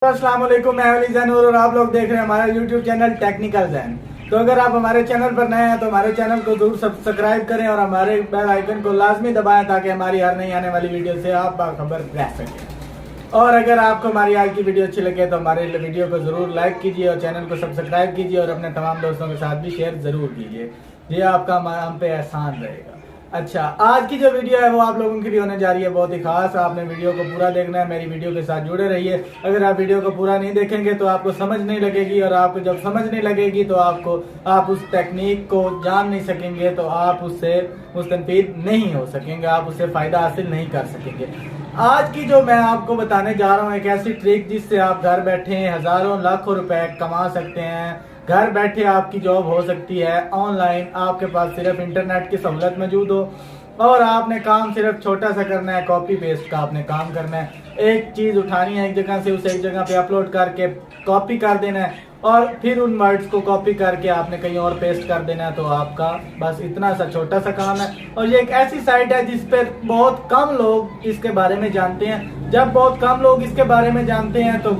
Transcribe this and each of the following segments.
अस्सलाम वालेकुम, मैं अली जैनूर और आप लोग देख रहे हैं हमारा यूट्यूब चैनल टेक्निकल जैन। तो अगर आप हमारे चैनल पर नए हैं तो हमारे चैनल को जरूर सब्सक्राइब करें और हमारे बेल आइकन को लाजमी दबाएं ताकि हमारी हर नई आने वाली वीडियो से आप बाखबर रह सकें। और अगर आपको हमारी आज की वीडियो अच्छी लगे तो हमारे वीडियो को जरूर लाइक कीजिए और चैनल को सब्सक्राइब कीजिए और अपने तमाम दोस्तों के साथ भी शेयर जरूर कीजिए। ये आपका हम पे एहसान रहेगा। अच्छा, आज की जो वीडियो है वो आप लोगों के लिए होने जा रही है बहुत ही खास। आपने वीडियो को पूरा देखना है, मेरी वीडियो के साथ जुड़े रहिए। अगर आप वीडियो को पूरा नहीं देखेंगे तो आपको समझ नहीं लगेगी और आपको जब समझ नहीं लगेगी तो आप उस टेक्निक को जान नहीं सकेंगे, तो आप उससे मुस्तफीद नहीं हो सकेंगे, आप उससे फायदा हासिल नहीं कर सकेंगे। आज की जो मैं आपको बताने जा रहा हूँ एक ऐसी ट्रिक जिससे आप घर बैठे हजारों लाखों रुपए कमा सकते हैं। घर बैठे आपकी जॉब हो सकती है ऑनलाइन। आपके पास सिर्फ इंटरनेट की सहूलत मौजूद हो और आपने काम सिर्फ छोटा सा करना है, कॉपी पेस्ट का आपने काम करना है। एक चीज उठानी है एक जगह से उसे एक जगह पे अपलोड करके कॉपी कर देना है और फिर उन वर्ड्स को कॉपी करके आपने कहीं और पेस्ट कर देना है। तो आपका बस इतना सा छोटा सा काम है। और ये एक ऐसी साइट है जिस पर बहुत कम लोग इसके बारे में जानते हैं। जब बहुत कम लोग इसके बारे में जानते हैं तो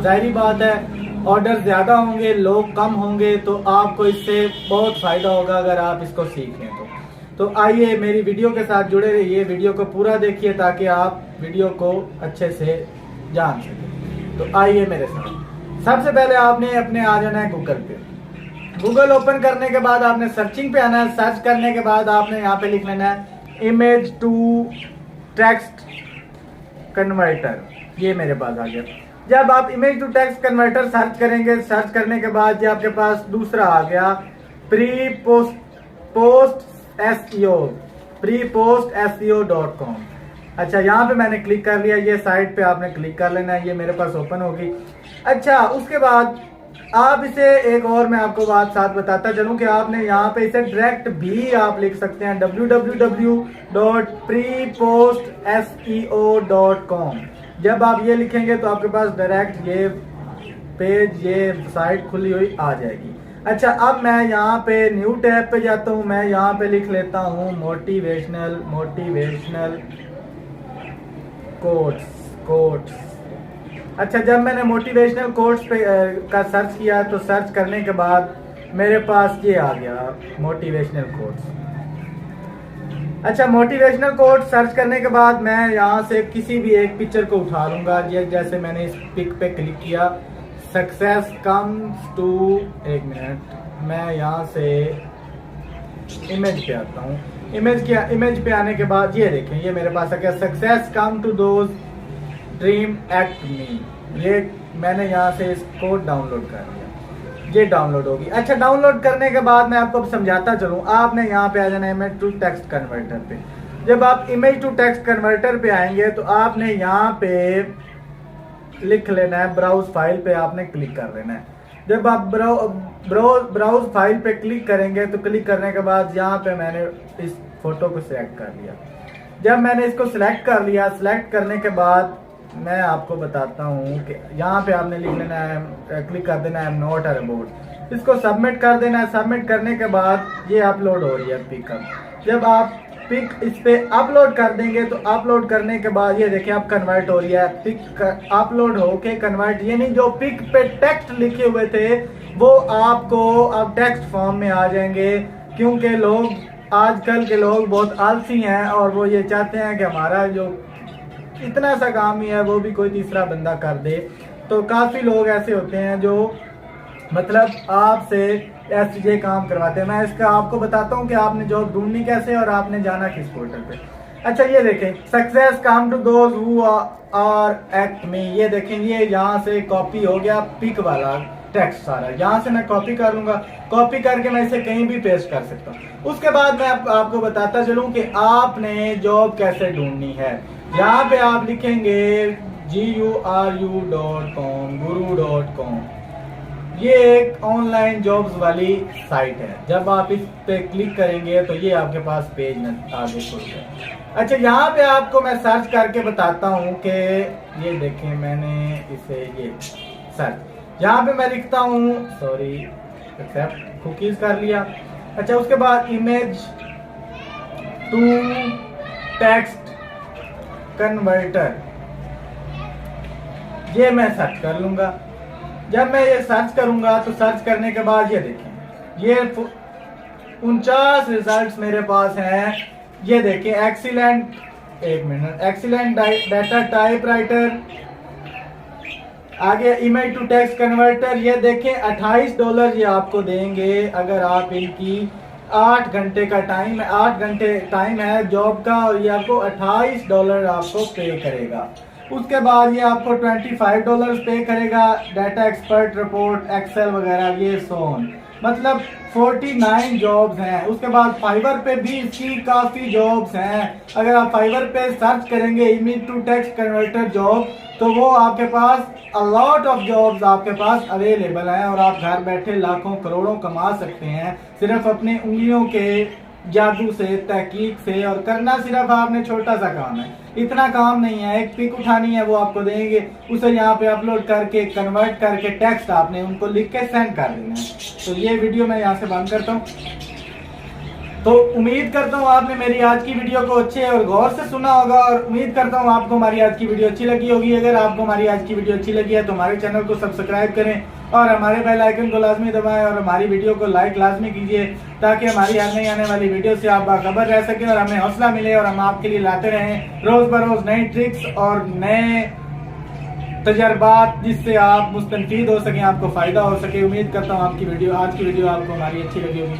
जाहिर बात है ऑर्डर ज्यादा होंगे, लोग कम होंगे, तो आपको इससे बहुत फायदा होगा अगर आप इसको सीख लें तो आइए मेरी वीडियो के साथ जुड़े रहिए, वीडियो को पूरा देखिए ताकि आप वीडियो को अच्छे से जान सकें। तो आइए मेरे साथ। सबसे पहले आपने अपने आ जाना है गूगल पे। गूगल ओपन करने के बाद आपने सर्चिंग पे आना है। सर्च करने के बाद आपने यहाँ पे लिख लेना है इमेज टू टेक्स्ट कन्वर्टर। ये मेरे पास आ गया। जब आप image to text converter search करेंगे, सर्च करने के बाद ये आपके पास दूसरा आ गया प्री पोस्ट SEO.com। अच्छा, यहाँ पे मैंने क्लिक कर लिया। ये साइट पे आपने क्लिक कर लेना है, ये मेरे पास ओपन होगी। अच्छा, उसके बाद आप इसे एक और मैं आपको बात साथ बताता चलूं कि आपने यहाँ पे इसे डायरेक्ट भी आप लिख सकते हैं www.prepostSEO.com। जब आप ये लिखेंगे तो आपके पास डायरेक्ट ये पेज, ये साइट खुली हुई आ जाएगी। अच्छा, अब मैं यहाँ पे न्यू टैब पे जाता हूँ। मैं यहाँ पे लिख लेता हूँ मोटिवेशनल कोट्स। अच्छा, जब मैंने मोटिवेशनल कोट्स पे का सर्च किया तो सर्च करने के बाद मेरे पास ये आ गया मोटिवेशनल कोट्स। अच्छा, मोटिवेशनल कोट सर्च करने के बाद मैं यहाँ से किसी भी एक पिक्चर को उठा लूंगा। जैसे मैंने इस पिक पे क्लिक किया, सक्सेस कम्स टू, एक मिनट, मैं यहाँ से इमेज पे आता हूँ। इमेज पे आने के बाद ये देखें, ये मेरे पास आ गया success come to those dream act me. ये मैंने यहाँ से इसको डाउनलोड कर लिया, ये डाउनलोड होगी। अच्छा, डाउनलोड करने के बाद मैं आपको समझाता चलूं। आपने यहाँ पे आ जाना है इमेज टू टेक्स्ट कन्वर्टर पे। जब आप इमेज टू टेक्स्ट कन्वर्टर पे आएंगे तो आपने यहाँ पे लिख लेना है ब्राउज फाइल पे आपने क्लिक कर लेना है। जब आप ब्राउज फाइल पे क्लिक करेंगे तो क्लिक करने के बाद यहाँ पे मैंने इस फोटो को सिलेक्ट कर लिया। जब मैंने इसको सिलेक्ट कर लिया, सिलेक्ट करने के बाद मैं आपको बताता हूँ कि यहाँ पे आपने लिख लेना है, क्लिक कर देना है नॉट अ रोबोट। इसको सबमिट कर देना है। सबमिट करने के बाद ये अपलोड हो रही है पिकअप। जब आप पिक इस पे अपलोड कर देंगे तो अपलोड करने के बाद ये देखिए आप कन्वर्ट हो रही है। पिक अपलोड होके कन्वर्ट, यानी जो पिक पे टेक्स्ट लिखे हुए थे वो आपको अब टेक्स्ट फॉर्म में आ जाएंगे, क्योंकि लोग आजकल के लोग बहुत आलसी हैं और वो ये चाहते हैं कि हमारा जो इतना सा काम ही है वो भी कोई तीसरा बंदा कर दे। तो काफी लोग ऐसे होते हैं जो मतलब आपसे ऐसे ये काम करवाते हैं। मैं इसका आपको बताता हूँ कि आपने जॉब ढूंढनी कैसे और आपने जाना किस पोर्टल पे। अच्छा, ये देखें success come to those who are act me. ये देखें, ये यहाँ से कॉपी हो गया पिक वाला टेक्स्ट सारा। यहाँ से मैं कॉपी कर लूंगा, कॉपी करके मैं इसे कहीं भी पेस्ट कर सकता हूँ। उसके बाद मैं आपको बताता चलूँ कि आपने जॉब कैसे ढूंढनी है। यहाँ पे आप लिखेंगे guru.com। ये एक ऑनलाइन जॉब्स वाली साइट है। जब आप इस पे क्लिक करेंगे तो ये आपके पास पेज में आगे खुल गया। अच्छा, यहाँ पे आपको मैं सर्च करके बताता हूँ कि ये देखें, मैंने इसे ये सर्च, यहाँ पे मैं लिखता हूँ सॉरी एक्सेप्ट कुकीज कर लिया। अच्छा, उसके बाद इमेज टू टेक्स्ट कन्वर्टर, ये मैं सर्च कर लूंगा। जब मैं ये सर्च करूंगा तो सर्च करने के बाद ये देखें, ये 49 रिजल्ट्स मेरे पास हैं। ये देखें एक्सीलेंट, एक minute, excellent data type writer, आगे इमेज टू टेक्स्ट कन्वर्टर। ये देखें $28 ये आपको देंगे अगर आप इनकी 8 घंटे का टाइम है, 8 घंटे टाइम है जॉब का, और ये आपको $28 आपको पे करेगा। उसके बाद ये आपको $25 पे करेगा डाटा एक्सपर्ट रिपोर्ट, एक्सेल वगैरह, ये सोन, मतलब 49 जॉब्स हैं। उसके बाद फाइवर पे भी इसकी काफ़ी जॉब्स हैं। अगर आप फाइवर पे सर्च करेंगे image to text converter job, तो वो आपके पास अलॉट ऑफ जॉब्स आपके पास अवेलेबल हैं, और आप घर बैठे लाखों करोड़ों कमा सकते हैं सिर्फ अपनी उंगलियों के जादू से, तहकीक से। और करना सिर्फ आपने छोटा सा काम है, इतना काम नहीं है, एक पिक उठानी है वो आपको देंगे, उसे यहाँ पे अपलोड करके कन्वर्ट करके टेक्स्ट आपने उनको लिख के सेंड कर देना है। तो ये वीडियो मैं यहाँ से बंद करता हूँ। तो उम्मीद करता हूँ आपने मेरी आज की वीडियो को अच्छे और गौर से सुना होगा, और उम्मीद करता हूँ आपको हमारी आज की वीडियो अच्छी लगी होगी। अगर आपको हमारी आज की वीडियो अच्छी लगी है तो हमारे चैनल को सब्सक्राइब करें और हमारे बेल आइकन को लाजमी दबाएं, और हमारी वीडियो को लाइक लाजमी कीजिए, ताकि हमारी नई आने वाली वीडियो से आप बाखबर रह सकें और हमें हौसला मिले, और हम आपके लिए लाते रहें रोज बरोज नई ट्रिक्स और नए तजर्बात, जिससे आप मुस्तफीद हो सकें, आपको फायदा हो सके। उम्मीद करता हूँ आपकी वीडियो, आज की वीडियो आपको हमारी अच्छी लगी होगी।